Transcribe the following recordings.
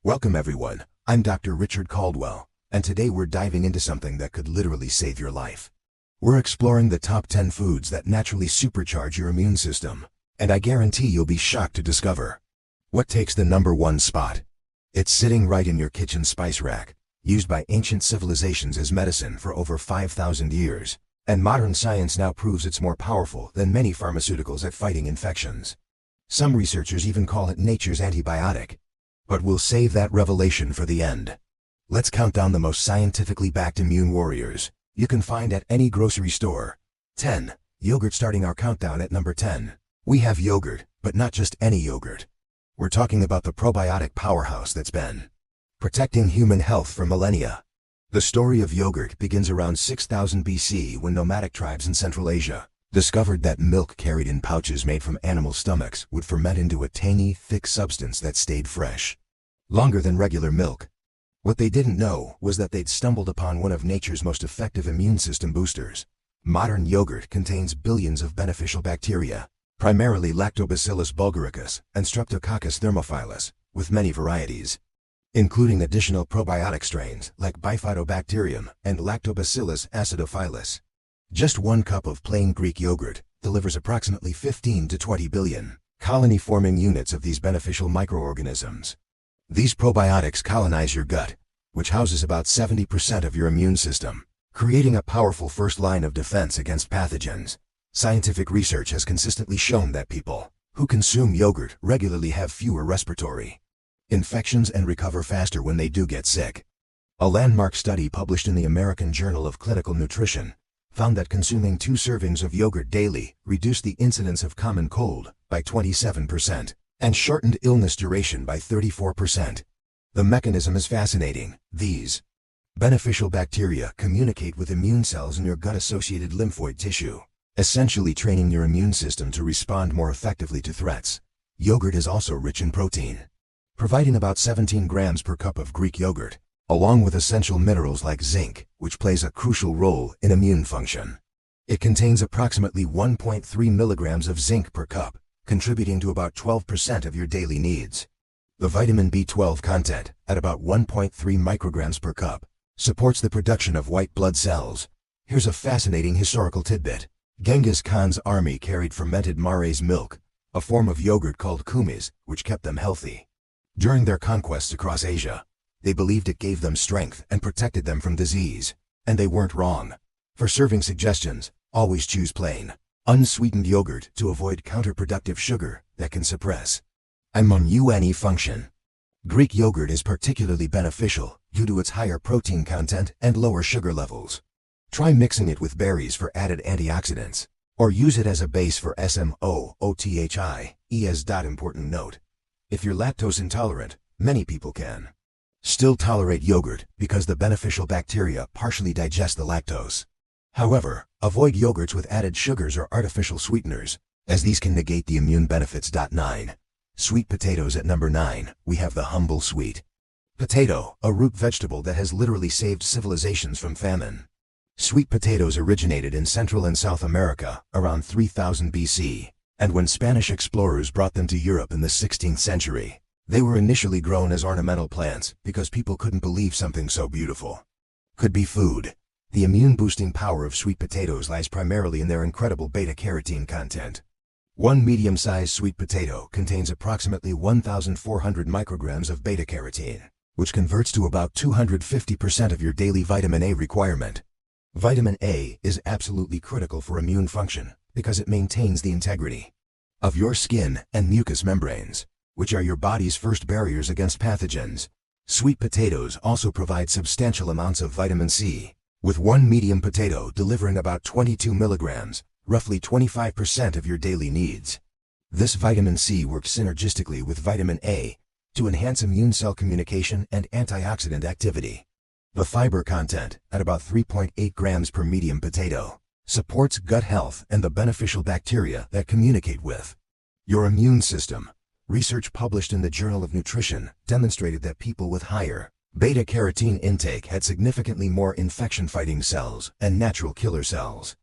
Welcome everyone, I'm Dr. Richard Caldwell, and today we're diving into something that could literally save your life. We're exploring the top 10 foods that naturally supercharge your immune system, and I guarantee you'll be shocked to discover what takes the #1 spot. It's sitting right in your kitchen spice rack, used by ancient civilizations as medicine for over 5,000 years, and modern science now proves it's more powerful than many pharmaceuticals at fighting infections. Some researchers even call it nature's antibiotic. But we'll save that revelation for the end. Let's count down the most scientifically backed immune warriors you can find at any grocery store. 10. Yogurt. Starting our countdown at number 10. We have yogurt, but not just any yogurt. We're talking about the probiotic powerhouse that's been protecting human health for millennia. The story of yogurt begins around 6000 BC when nomadic tribes in Central Asia discovered that milk carried in pouches made from animal stomachs would ferment into a tangy, thick substance that stayed fresh longer than regular milk. What they didn't know was that they'd stumbled upon one of nature's most effective immune system boosters. Modern yogurt contains billions of beneficial bacteria, primarily Lactobacillus bulgaricus and Streptococcus thermophilus, with many varieties, including additional probiotic strains like Bifidobacterium and Lactobacillus acidophilus. Just 1 cup of plain Greek yogurt delivers approximately 15 to 20 billion colony-forming units of these beneficial microorganisms. These probiotics colonize your gut, which houses about 70% of your immune system, creating a powerful first line of defense against pathogens. Scientific research has consistently shown that people who consume yogurt regularly have fewer respiratory infections and recover faster when they do get sick. A landmark study published in the American Journal of Clinical Nutrition found that consuming 2 servings of yogurt daily reduced the incidence of common cold by 27% and shortened illness duration by 34%. The mechanism is fascinating. These beneficial bacteria communicate with immune cells in your gut-associated lymphoid tissue, essentially training your immune system to respond more effectively to threats. Yogurt is also rich in protein, providing about 17 grams per cup of Greek yogurt, along with essential minerals like zinc, which plays a crucial role in immune function. It contains approximately 1.3 milligrams of zinc per cup, contributing to about 12% of your daily needs. The vitamin B12 content, at about 1.3 micrograms per cup, supports the production of white blood cells. Here's a fascinating historical tidbit. Genghis Khan's army carried fermented maize milk, a form of yogurt called kumis, which kept them healthy. During their conquests across Asia, they believed it gave them strength and protected them from disease. And they weren't wrong. For serving suggestions, always choose plain, unsweetened yogurt to avoid counterproductive sugar that can suppress immune function. Greek yogurt is particularly beneficial due to its higher protein content and lower sugar levels. Try mixing it with berries for added antioxidants, or use it as a base for SMOOTHIES. Important note: if you're lactose intolerant, many people can still tolerate yogurt because the beneficial bacteria partially digest the lactose. However, avoid yogurts with added sugars or artificial sweeteners, as these can negate the immune benefits. 9. Sweet potatoes. At number 9, we have the humble sweet potato, a root vegetable that has literally saved civilizations from famine. Sweet potatoes originated in Central and South America around 3000 BC, and when Spanish explorers brought them to Europe in the 16th century, they were initially grown as ornamental plants because people couldn't believe something so beautiful could be food. The immune-boosting power of sweet potatoes lies primarily in their incredible beta-carotene content. One medium-sized sweet potato contains approximately 1,400 micrograms of beta-carotene, which converts to about 250% of your daily vitamin A requirement. Vitamin A is absolutely critical for immune function because it maintains the integrity of your skin and mucous membranes, which are your body's first barriers against pathogens. Sweet potatoes also provide substantial amounts of vitamin C, with one medium potato delivering about 22 milligrams, roughly 25% of your daily needs. This vitamin C works synergistically with vitamin A to enhance immune cell communication and antioxidant activity. The fiber content, at about 3.8 grams per medium potato, supports gut health and the beneficial bacteria that communicate with your immune system. Research published in the Journal of Nutrition demonstrated that people with higher beta-carotene intake had significantly more infection-fighting cells and natural killer cells.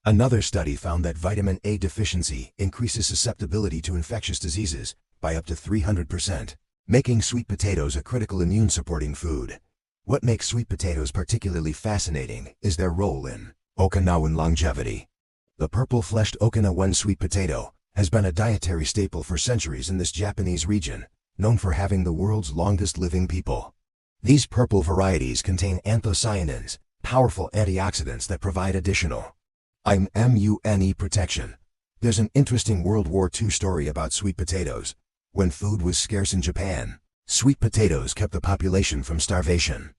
Another study found that vitamin A deficiency increases susceptibility to infectious diseases by up to 300%. Making sweet potatoes a critical immune-supporting food. What makes sweet potatoes particularly fascinating is their role in Okinawan longevity. The purple-fleshed Okinawan sweet potato has been a dietary staple for centuries in this Japanese region, known for having the world's longest living people. These purple varieties contain anthocyanins, powerful antioxidants that provide additional immune protection. There's an interesting World War II story about sweet potatoes. When food was scarce in Japan, sweet potatoes kept the population from starvation.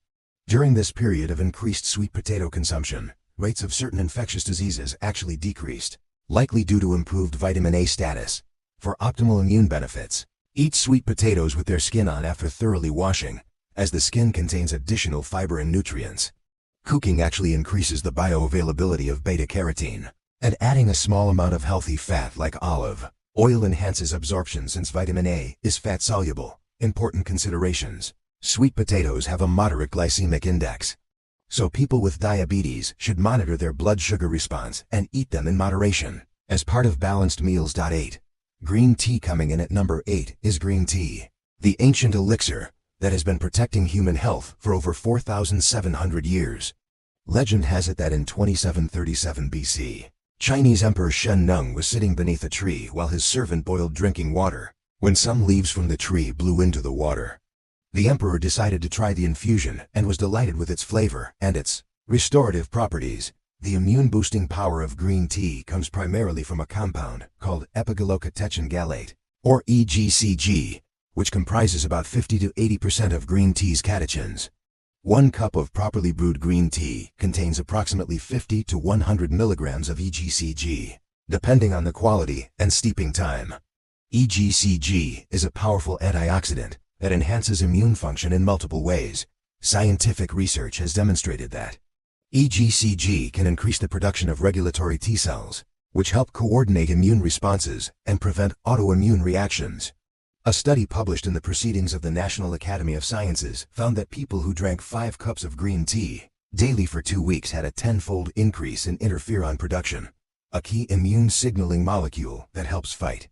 During this period of increased sweet potato consumption, rates of certain infectious diseases actually decreased, likely due to improved vitamin A status. For optimal immune benefits, eat sweet potatoes with their skin on after thoroughly washing, as the skin contains additional fiber and nutrients. Cooking actually increases the bioavailability of beta-carotene, and adding a small amount of healthy fat like olive oil enhances absorption since vitamin A is fat-soluble. Important considerations. Sweet potatoes have a moderate glycemic index, so people with diabetes should monitor their blood sugar response and eat them in moderation. As part of balanced meals. 8. Green tea. Coming in at number 8 is green tea, the ancient elixir that has been protecting human health for over 4,700 years. Legend has it that in 2737 BC, Chinese Emperor Shen Nung was sitting beneath a tree while his servant boiled drinking water, when some leaves from the tree blew into the water. The emperor decided to try the infusion and was delighted with its flavor and its restorative properties. The immune-boosting power of green tea comes primarily from a compound called epigallocatechin gallate, or EGCG, which comprises about 50 to 80% of green tea's catechins. 1 cup of properly brewed green tea contains approximately 50 to 100 milligrams of EGCG, depending on the quality and steeping time. EGCG is a powerful antioxidant that enhances immune function in multiple ways. Scientific research has demonstrated that EGCG can increase the production of regulatory T cells, which help coordinate immune responses and prevent autoimmune reactions. A study published in the Proceedings of the National Academy of Sciences found that people who drank 5 cups of green tea daily for 2 weeks had a 10-fold increase in interferon production, a key immune signaling molecule that helps fight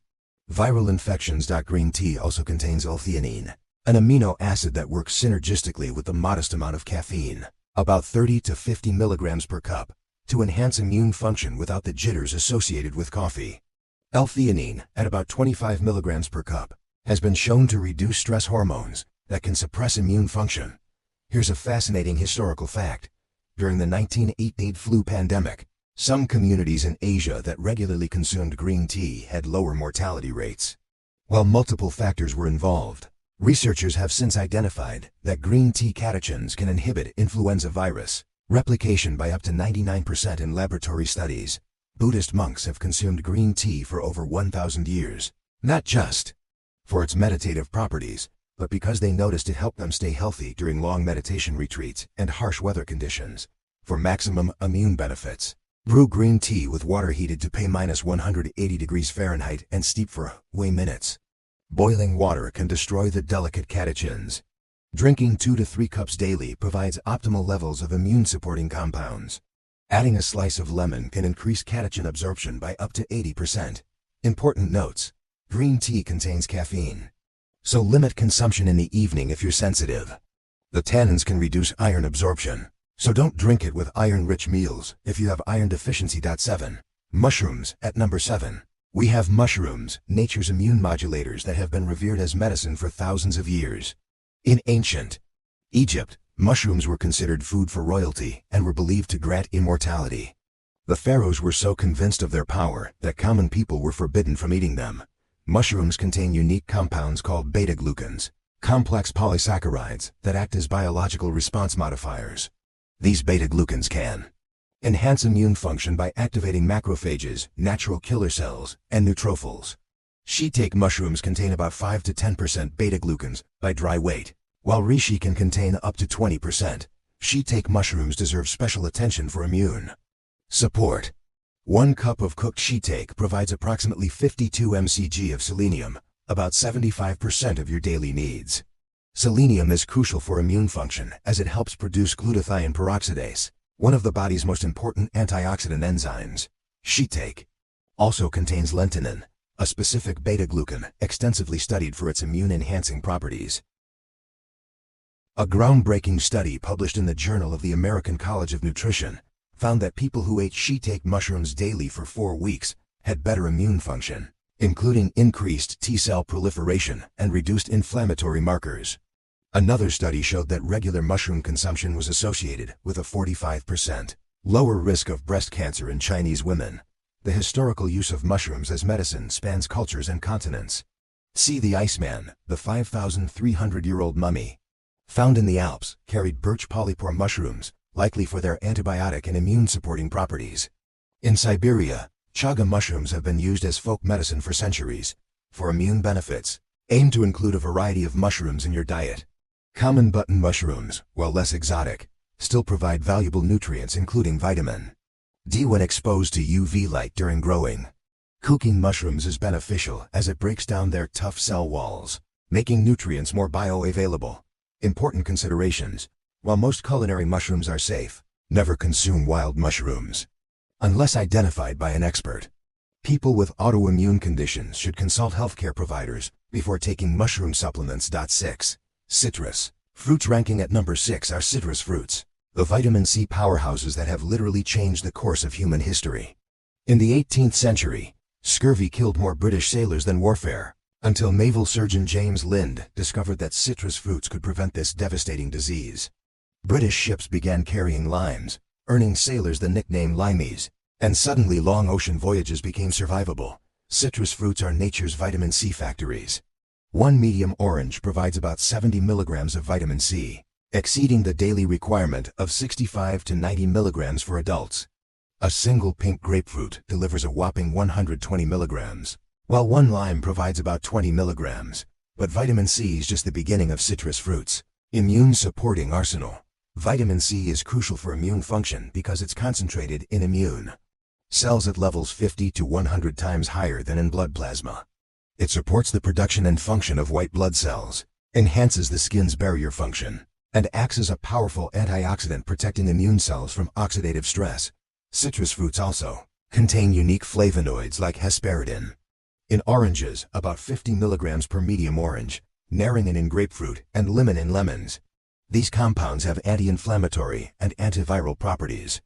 viral infections. Green tea also contains L-theanine, an amino acid that works synergistically with the modest amount of caffeine, about 30 to 50 milligrams per cup, to enhance immune function without the jitters associated with coffee. L-theanine, at about 25 milligrams per cup, has been shown to reduce stress hormones that can suppress immune function. Here's a fascinating historical fact. During the 1918 flu pandemic, some communities in Asia that regularly consumed green tea had lower mortality rates. While multiple factors were involved, researchers have since identified that green tea catechins can inhibit influenza virus replication by up to 99% in laboratory studies. Buddhist monks have consumed green tea for over 1,000 years, not just for its meditative properties, but because they noticed it helped them stay healthy during long meditation retreats and harsh weather conditions. For maximum immune benefits, brew green tea with water heated to -180 degrees Fahrenheit and steep for minutes. Boiling water can destroy the delicate catechins. Drinking 2 to 3 cups daily provides optimal levels of immune-supporting compounds. Adding a slice of lemon can increase catechin absorption by up to 80%. Important notes. Green tea contains caffeine, so limit consumption in the evening if you're sensitive. The tannins can reduce iron absorption, so don't drink it with iron-rich meals if you have iron deficiency. 7. Mushrooms. At number 7, we have mushrooms, nature's immune modulators that have been revered as medicine for thousands of years. In ancient Egypt, mushrooms were considered food for royalty and were believed to grant immortality. The pharaohs were so convinced of their power that common people were forbidden from eating them. Mushrooms contain unique compounds called beta-glucans, complex polysaccharides that act as biological response modifiers. These beta-glucans can enhance immune function by activating macrophages, natural killer cells, and neutrophils. Shiitake mushrooms contain about 5 to 10% beta-glucans by dry weight, while reishi can contain up to 20%. Shiitake mushrooms deserve special attention for immune support. 1 cup of cooked shiitake provides approximately 52 mcg of selenium, about 75% of your daily needs. Selenium is crucial for immune function as it helps produce glutathione peroxidase, one of the body's most important antioxidant enzymes. Shiitake also contains lentinin, a specific beta-glucan extensively studied for its immune-enhancing properties. A groundbreaking study published in the Journal of the American College of Nutrition found that people who ate shiitake mushrooms daily for 4 weeks had better immune function, including increased T-cell proliferation and reduced inflammatory markers. Another study showed that regular mushroom consumption was associated with a 45% lower risk of breast cancer in Chinese women. The historical use of mushrooms as medicine spans cultures and continents. See the Iceman, the 5,300-year-old mummy, found in the Alps, carried birch polypore mushrooms, likely for their antibiotic and immune-supporting properties. In Siberia, chaga mushrooms have been used as folk medicine for centuries. For immune benefits, aim to include a variety of mushrooms in your diet. Common button mushrooms, while less exotic, still provide valuable nutrients including vitamin D when exposed to UV light during growing. Cooking mushrooms is beneficial as it breaks down their tough cell walls, making nutrients more bioavailable. Important considerations: while most culinary mushrooms are safe, never consume wild mushrooms unless identified by an expert. People with autoimmune conditions should consult healthcare providers before taking mushroom supplements. 6. Citrus fruits. Ranking at number 6 are citrus fruits, the vitamin C powerhouses that have literally changed the course of human history. In the 18th century, scurvy killed more British sailors than warfare, until naval surgeon James Lind discovered that citrus fruits could prevent this devastating disease. British ships began carrying limes, earning sailors the nickname limeys, and suddenly long ocean voyages became survivable. Citrus fruits are nature's vitamin C factories. One medium orange provides about 70 milligrams of vitamin C, exceeding the daily requirement of 65 to 90 milligrams for adults. A single pink grapefruit delivers a whopping 120 milligrams, while one lime provides about 20 milligrams. But vitamin C is just the beginning of citrus fruits' immune-supporting arsenal. Vitamin C is crucial for immune function because it's concentrated in immune cells at levels 50 to 100 times higher than in blood plasma. It supports the production and function of white blood cells, enhances the skin's barrier function, and acts as a powerful antioxidant protecting immune cells from oxidative stress. Citrus fruits also contain unique flavonoids like hesperidin in oranges, about 50 milligrams per medium orange, naringin in grapefruit, and lemon in lemons. These compounds have anti-inflammatory and antiviral properties.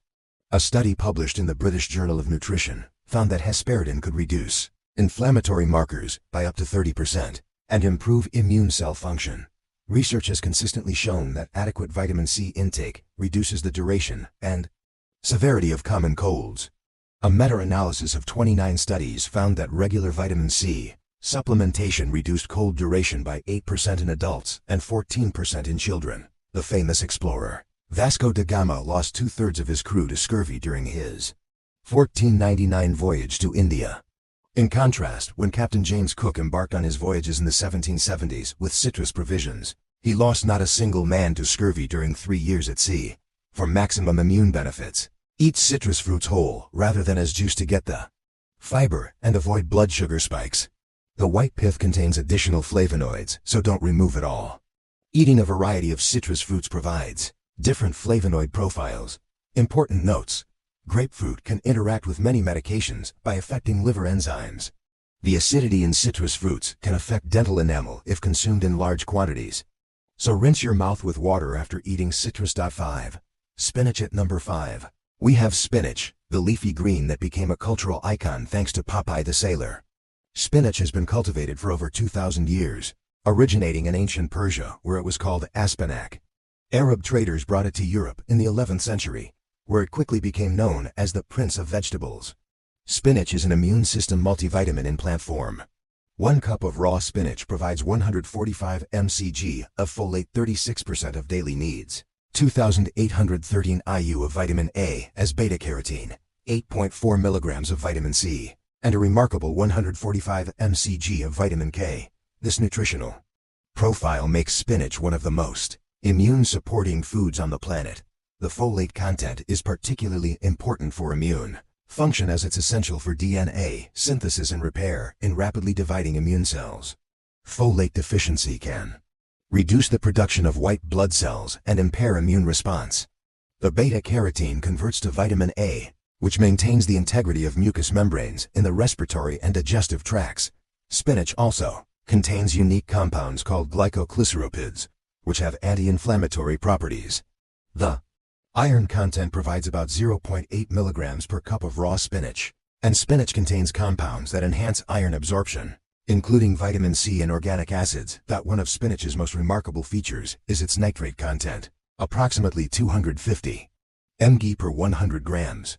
A study published in the British Journal of Nutrition found that hesperidin could reduce inflammatory markers by up to 30% and improve immune cell function. Research has consistently shown that adequate vitamin C intake reduces the duration and severity of common colds. A meta-analysis of 29 studies found that regular vitamin C supplementation reduced cold duration by 8% in adults and 14% in children. The famous explorer Vasco da Gama lost 2/3 of his crew to scurvy during his 1499 voyage to India. In contrast, when Captain James Cook embarked on his voyages in the 1770s with citrus provisions, he lost not a single man to scurvy during 3 years at sea. For maximum immune benefits, eat citrus fruits whole rather than as juice to get the fiber and avoid blood sugar spikes. The white pith contains additional flavonoids, so don't remove it all. Eating a variety of citrus fruits provides different flavonoid profiles. Important notes: grapefruit can interact with many medications by affecting liver enzymes. The acidity in citrus fruits can affect dental enamel if consumed in large quantities. So rinse your mouth with water after eating citrus. 5. Spinach at number 5. We have spinach, the leafy green that became a cultural icon thanks to Popeye the Sailor. Spinach has been cultivated for over 2,000 years, originating in ancient Persia where it was called aspinach. Arab traders brought it to Europe in the 11th century, where it quickly became known as the Prince of Vegetables. Spinach is an immune system multivitamin in plant form. 1 cup of raw spinach provides 145 mcg of folate, 36% of daily needs, 2,813 IU of vitamin A as beta-carotene, 8.4 milligrams of vitamin C, and a remarkable 145 mcg of vitamin K. This nutritional profile makes spinach one of the most immune-supporting foods on the planet. The folate content is particularly important for immune function as it's essential for DNA synthesis and repair in rapidly dividing immune cells. Folate deficiency can reduce the production of white blood cells and impair immune response. The beta-carotene converts to vitamin A, which maintains the integrity of mucous membranes in the respiratory and digestive tracts. Spinach also contains unique compounds called glycoglyceropids, which have anti-inflammatory properties. The iron content provides about 0.8 milligrams per cup of raw spinach, and spinach contains compounds that enhance iron absorption, including vitamin C and organic acids. One of spinach's most remarkable features is its nitrate content, approximately 250 mg per 100 grams.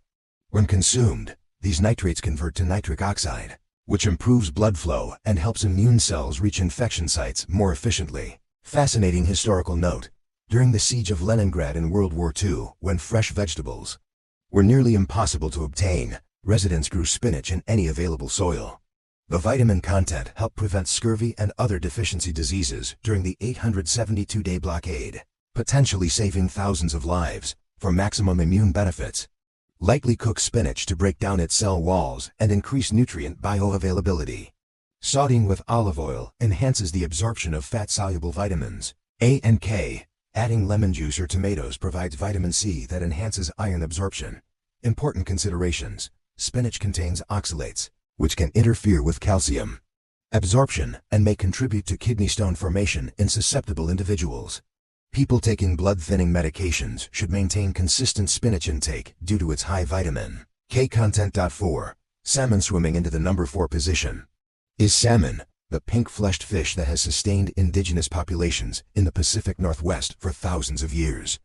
When consumed, these nitrates convert to nitric oxide, which improves blood flow and helps immune cells reach infection sites more efficiently. Fascinating historical note: during the siege of Leningrad in World War II, when fresh vegetables were nearly impossible to obtain, residents grew spinach in any available soil. The vitamin content helped prevent scurvy and other deficiency diseases during the 872-day blockade, potentially saving thousands of lives. For maximum immune benefits, lightly cook spinach to break down its cell walls and increase nutrient bioavailability. Sautéing with olive oil enhances the absorption of fat-soluble vitamins A and K. Adding lemon juice or tomatoes provides vitamin C that enhances iron absorption. Important considerations: spinach contains oxalates, which can interfere with calcium absorption and may contribute to kidney stone formation in susceptible individuals. People taking blood-thinning medications should maintain consistent spinach intake due to its high vitamin K content. 4. Salmon swimming into the number 4 position. Is salmon the pink-fleshed fish that has sustained indigenous populations in the Pacific Northwest for thousands of years?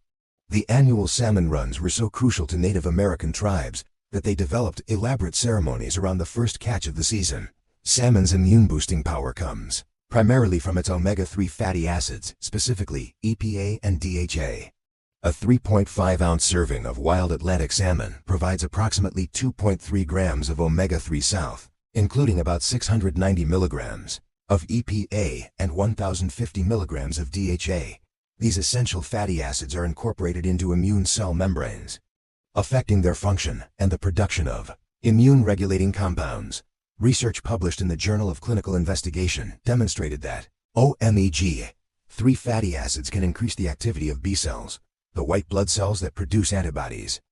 The annual salmon runs were so crucial to Native American tribes that they developed elaborate ceremonies around the first catch of the season. Salmon's immune-boosting power comes primarily from its omega-3 fatty acids, specifically EPA and DHA. A 3.5-ounce serving of wild Atlantic salmon provides approximately 2.3 grams of omega-3 south, including about 690 milligrams of EPA and 1,050 milligrams of DHA. These essential fatty acids are incorporated into immune cell membranes, affecting their function and the production of immune-regulating compounds. Research published in the Journal of Clinical Investigation demonstrated that omega-3 fatty acids can increase the activity of B cells, the white blood cells that produce antibodies.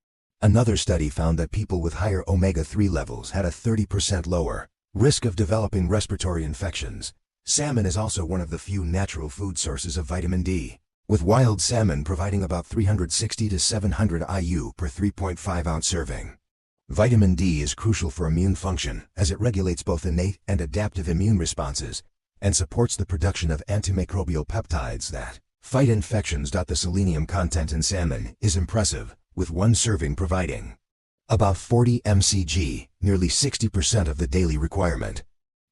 Another study found that people with higher omega-3 levels had a 30% lower risk of developing respiratory infections. Salmon is also one of the few natural food sources of vitamin D, with wild salmon providing about 360 to 700 IU per 3.5-ounce serving. Vitamin D is crucial for immune function as it regulates both innate and adaptive immune responses and supports the production of antimicrobial peptides that fight infections. The selenium content in salmon is impressive, with one serving providing about 40 mcg, nearly 60% of the daily requirement.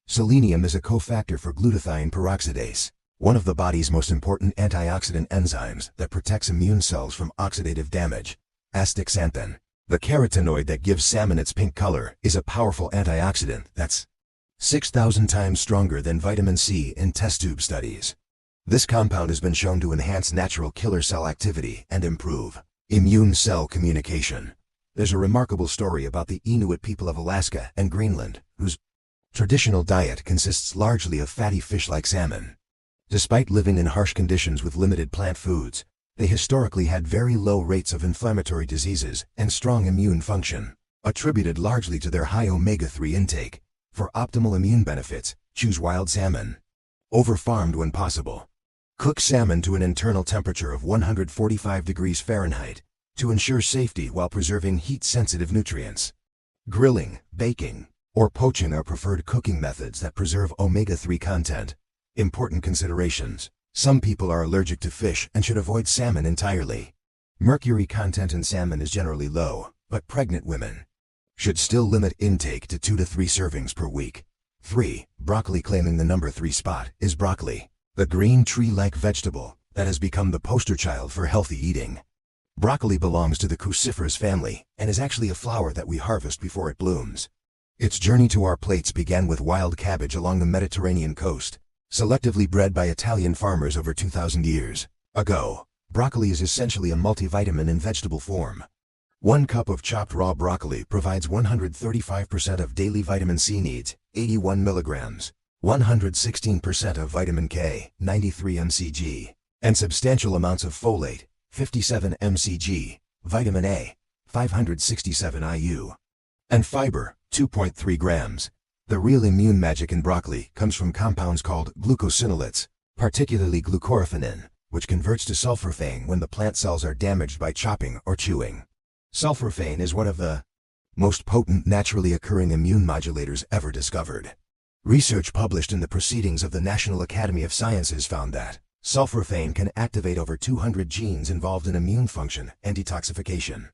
Selenium is a cofactor for glutathione peroxidase, one of the body's most important antioxidant enzymes that protects immune cells from oxidative damage. Astaxanthin, the carotenoid that gives salmon its pink color, is a powerful antioxidant that's 6,000 times stronger than vitamin C in test tube studies. This compound has been shown to enhance natural killer cell activity and improve immune cell communication. There's a remarkable story about the Inuit people of Alaska and Greenland, whose traditional diet consists largely of fatty fish like salmon. Despite living in harsh conditions with limited plant foods, they historically had very low rates of inflammatory diseases and strong immune function, attributed largely to their high omega-3 intake. For optimal immune benefits, choose wild salmon over farmed when possible. Cook salmon to an internal temperature of 145 degrees Fahrenheit to ensure safety while preserving heat-sensitive nutrients. Grilling, baking, or poaching are preferred cooking methods that preserve omega-3 content. Important considerations: some people are allergic to fish and should avoid salmon entirely. Mercury content in salmon is generally low, but pregnant women should still limit intake to 2 to 3 servings per week. 3. Broccoli. Claiming the number 3 spot is broccoli, the green tree-like vegetable that has become the poster child for healthy eating. Broccoli belongs to the cruciferous family and is actually a flower that we harvest before it blooms. Its journey to our plates began with wild cabbage along the Mediterranean coast, selectively bred by Italian farmers over 2,000 years ago. Broccoli is essentially a multivitamin in vegetable form. 1 cup of chopped raw broccoli provides 135% of daily vitamin C needs, 81 milligrams, 116% of vitamin K, 93 mcg, and substantial amounts of folate, 57 mcg, vitamin A, 567 IU. And fiber, 2.3 grams. The real immune magic in broccoli comes from compounds called glucosinolates, particularly glucoraphanin, which converts to sulforaphane when the plant cells are damaged by chopping or chewing. Sulforaphane is one of the most potent naturally occurring immune modulators ever discovered. Research published in the Proceedings of the National Academy of Sciences found that sulforaphane can activate over 200 genes involved in immune function and detoxification.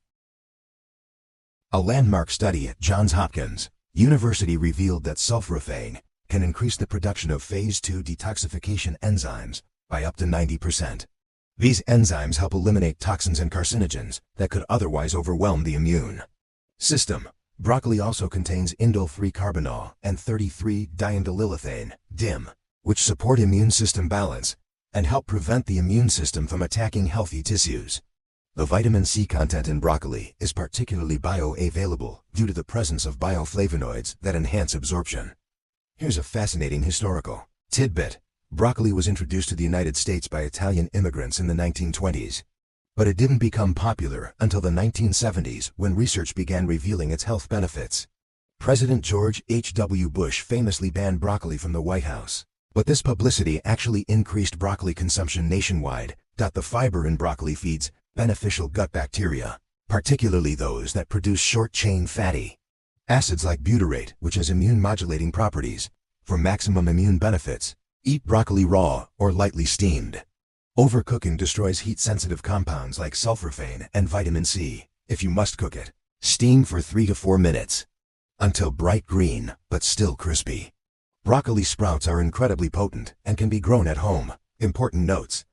A landmark study at Johns Hopkins University revealed that sulforaphane can increase the production of phase 2 detoxification enzymes by up to 90%. These enzymes help eliminate toxins and carcinogens that could otherwise overwhelm the immune system. Broccoli also contains indole-3 carbinol and 33-diindolylethane, DIM, which support immune system balance and help prevent the immune system from attacking healthy tissues. The vitamin C content in broccoli is particularly bioavailable due to the presence of bioflavonoids that enhance absorption. Here's a fascinating historical tidbit. Broccoli was introduced to the United States by Italian immigrants in the 1920s. But it didn't become popular until the 1970s when research began revealing its health benefits. President George H.W. Bush famously banned broccoli from the White House. But this publicity actually increased broccoli consumption nationwide. The fiber in broccoli feeds beneficial gut bacteria, particularly those that produce short-chain fatty acids like butyrate, which has immune-modulating properties. For maximum immune benefits, eat broccoli raw or lightly steamed. Overcooking destroys heat-sensitive compounds like sulforaphane and vitamin C. If you must cook it, steam for 3 to 4 minutes until bright green but still crispy. Broccoli sprouts are incredibly potent and can be grown at home. Important notes.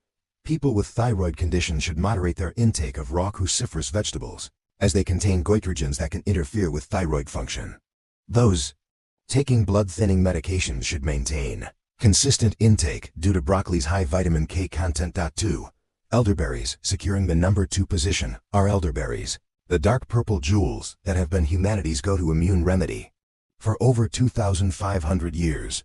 People with thyroid conditions should moderate their intake of raw cruciferous vegetables, as they contain goitrogens that can interfere with thyroid function. Those taking blood-thinning medications should maintain consistent intake due to broccoli's high vitamin K content. 2. Elderberries. Securing the number 2 position are elderberries, the dark purple jewels that have been humanity's go-to immune remedy for over 2,500 years.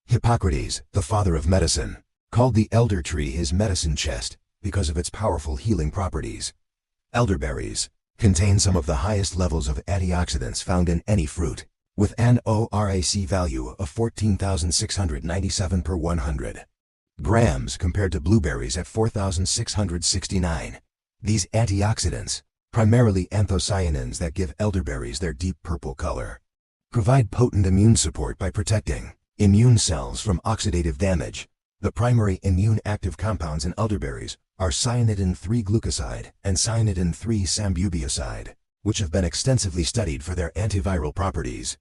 Hippocrates, the father of medicine, called the elder tree his medicine chest because of its powerful healing properties. Elderberries contain some of the highest levels of antioxidants found in any fruit, with an ORAC value of 14,697 per 100 grams compared to blueberries at 4,669. These antioxidants, primarily anthocyanins that give elderberries their deep purple color, provide potent immune support by protecting immune cells from oxidative damage. The primary immune active compounds in elderberries are cyanidin-3 glucoside and cyanidin-3 sambubioside, which have been extensively studied for their antiviral properties.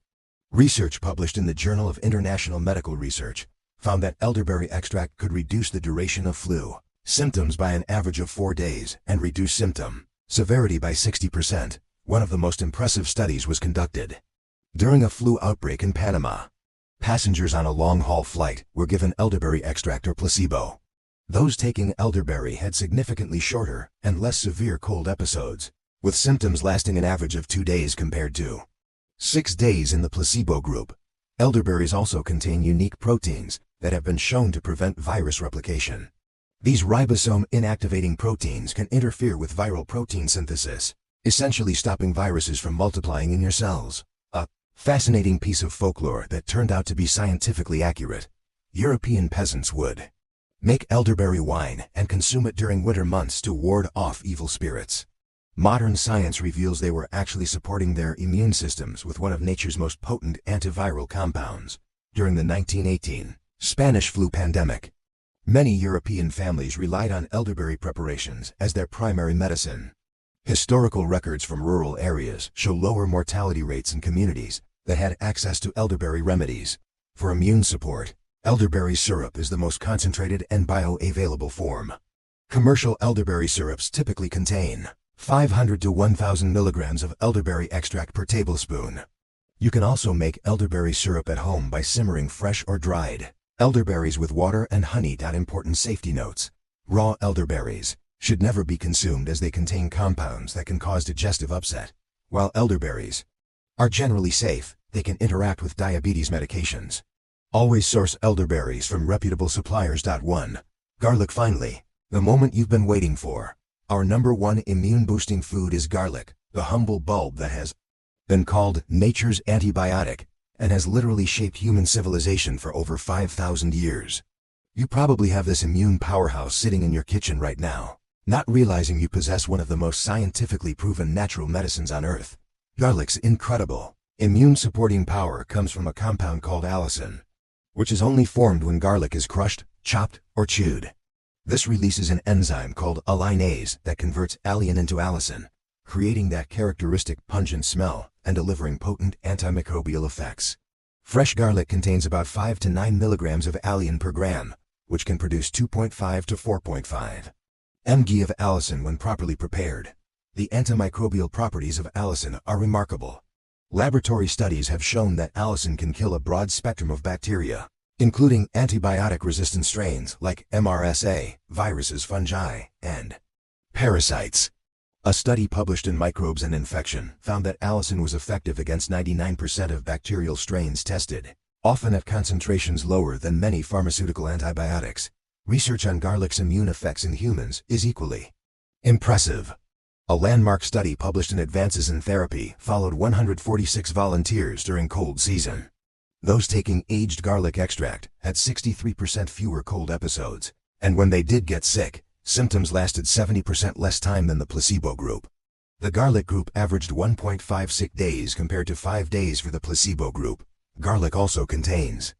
Research published in the Journal of International Medical Research found that elderberry extract could reduce the duration of flu symptoms by an average of 4 days and reduce symptom severity by 60%. One of the most impressive studies was conducted during a flu outbreak in Panama. Passengers on a long-haul flight were given elderberry extract or placebo. Those taking elderberry had significantly shorter and less severe cold episodes, with symptoms lasting an average of 2 days compared to 6 days in the placebo group. Elderberries also contain unique proteins that have been shown to prevent virus replication. These ribosome inactivating proteins can interfere with viral protein synthesis, essentially stopping viruses from multiplying in your cells. A fascinating piece of folklore that turned out to be scientifically accurate. European peasants would make elderberry wine and consume it during winter months to ward off evil spirits. Modern science reveals they were actually supporting their immune systems with one of nature's most potent antiviral compounds. During the 1918 Spanish flu pandemic, many European families relied on elderberry preparations as their primary medicine. Historical records from rural areas show lower mortality rates in communities that had access to elderberry remedies. For immune support, elderberry syrup is the most concentrated and bioavailable form. Commercial elderberry syrups typically contain 500 to 1,000 milligrams of elderberry extract per tablespoon. You can also make elderberry syrup at home by simmering fresh or dried elderberries with water and honey. Important safety notes. Raw elderberries should never be consumed as they contain compounds that can cause digestive upset. While elderberries are generally safe, they can interact with diabetes medications. Always source elderberries from reputable suppliers. 1. Garlic. Finally, the moment you've been waiting for. Our number 1 immune-boosting food is garlic, the humble bulb that has been called nature's antibiotic and has literally shaped human civilization for over 5,000 years. You probably have this immune powerhouse sitting in your kitchen right now, not realizing you possess one of the most scientifically proven natural medicines on earth. Garlic's incredible immune-supporting power comes from a compound called allicin, which is only formed when garlic is crushed, chopped, or chewed. This releases an enzyme called allinase that converts alliin into allicin, creating that characteristic pungent smell and delivering potent antimicrobial effects. Fresh garlic contains about 5 to 9 milligrams of alliin per gram, which can produce 2.5 to 4.5 mg of allicin when properly prepared. The antimicrobial properties of allicin are remarkable. Laboratory studies have shown that allicin can kill a broad spectrum of bacteria, including antibiotic-resistant strains like MRSA, viruses, fungi, and parasites. A study published in Microbes and Infection found that allicin was effective against 99% of bacterial strains tested, often at concentrations lower than many pharmaceutical antibiotics. Research on garlic's immune effects in humans is equally impressive. A landmark study published in Advances in Therapy followed 146 volunteers during cold season. Those taking aged garlic extract had 63% fewer cold episodes, and when they did get sick, symptoms lasted 70% less time than the placebo group. The garlic group averaged 1.5 sick days compared to 5 days for the placebo group. Garlic also contains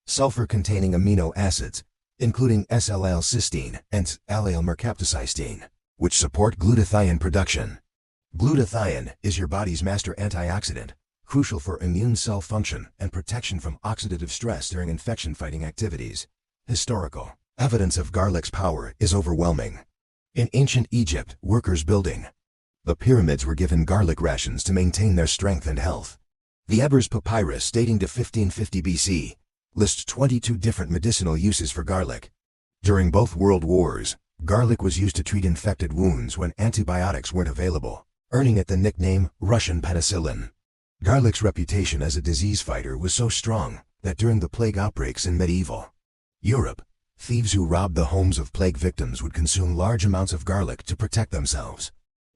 sulfur-containing amino acids, including S-allyl-cysteine and allyl-mercaptocysteine, which support glutathione production. Glutathione is your body's master antioxidant, crucial for immune cell function and protection from oxidative stress during infection-fighting activities. Historical evidence of garlic's power is overwhelming. In ancient Egypt, workers building the pyramids were given garlic rations to maintain their strength and health. The Ebers Papyrus, dating to 1550 BC, lists 22 different medicinal uses for garlic. During both world wars, garlic was used to treat infected wounds when antibiotics weren't available, earning it the nickname Russian penicillin. Garlic's reputation as a disease fighter was so strong that during the plague outbreaks in medieval Europe, thieves who robbed the homes of plague victims would consume large amounts of garlic to protect themselves.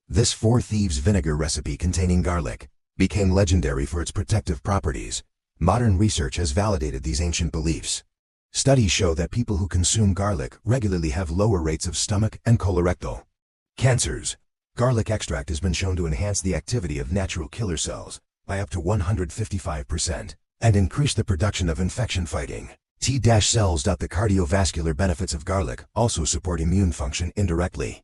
This four thieves vinegar recipe containing garlic became legendary for its protective properties. Modern research has validated these ancient beliefs. Studies show that people who consume garlic regularly have lower rates of stomach and colorectal cancers. Garlic extract has been shown to enhance the activity of natural killer cells by up to 155% and increase the production of infection-fighting T-cells. The cardiovascular benefits of garlic also support immune function indirectly.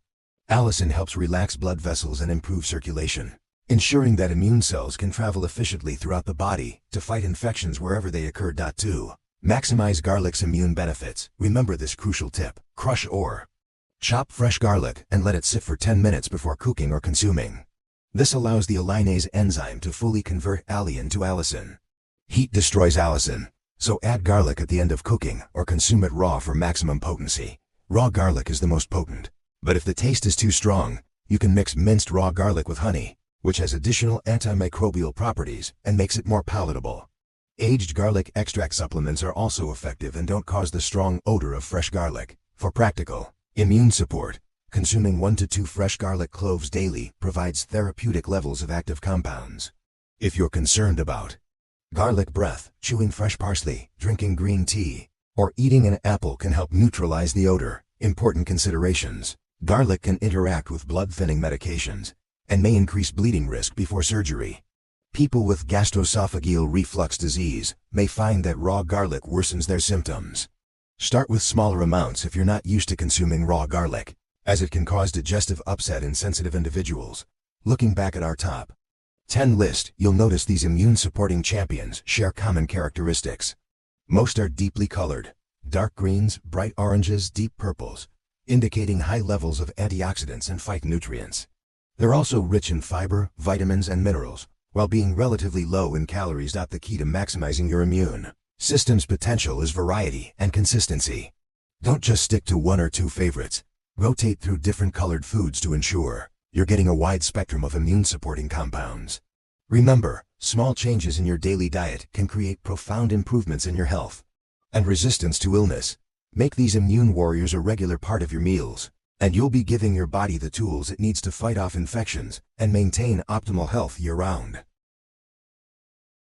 Allicin helps relax blood vessels and improve circulation, ensuring that immune cells can travel efficiently throughout the body to fight infections wherever they occur. 2. Maximize garlic's immune benefits. Remember this crucial tip: crush or chop fresh garlic and let it sit for 10 minutes before cooking or consuming. This allows the allinase enzyme to fully convert alliin to allicin. Heat destroys allicin, so add garlic at the end of cooking or consume it raw for maximum potency. Raw garlic is the most potent, but if the taste is too strong, you can mix minced raw garlic with honey, which has additional antimicrobial properties and makes it more palatable. Aged garlic extract supplements are also effective and don't cause the strong odor of fresh garlic. For practical immune support, consuming 1 to 2 fresh garlic cloves daily provides therapeutic levels of active compounds. If you're concerned about garlic breath, chewing fresh parsley, drinking green tea, or eating an apple can help neutralize the odor. Important considerations: garlic can interact with blood-thinning medications and may increase bleeding risk before surgery. People with gastroesophageal reflux disease may find that raw garlic worsens their symptoms. Start with smaller amounts if you're not used to consuming raw garlic, as it can cause digestive upset in sensitive individuals. Looking back at our top 10 list, you'll notice these immune-supporting champions share common characteristics. Most are deeply colored: dark greens, bright oranges, deep purples, indicating high levels of antioxidants and phytonutrients. They're also rich in fiber, vitamins, and minerals, while being relatively low in calories. The key to maximizing your immune system's potential is variety and consistency. Don't just stick to 1 or 2 favorites. Rotate through different colored foods to ensure you're getting a wide spectrum of immune-supporting compounds. Remember, small changes in your daily diet can create profound improvements in your health and resistance to illness. Make these immune warriors a regular part of your meals, And you'll be giving your body the tools it needs to fight off infections and maintain optimal health year-round.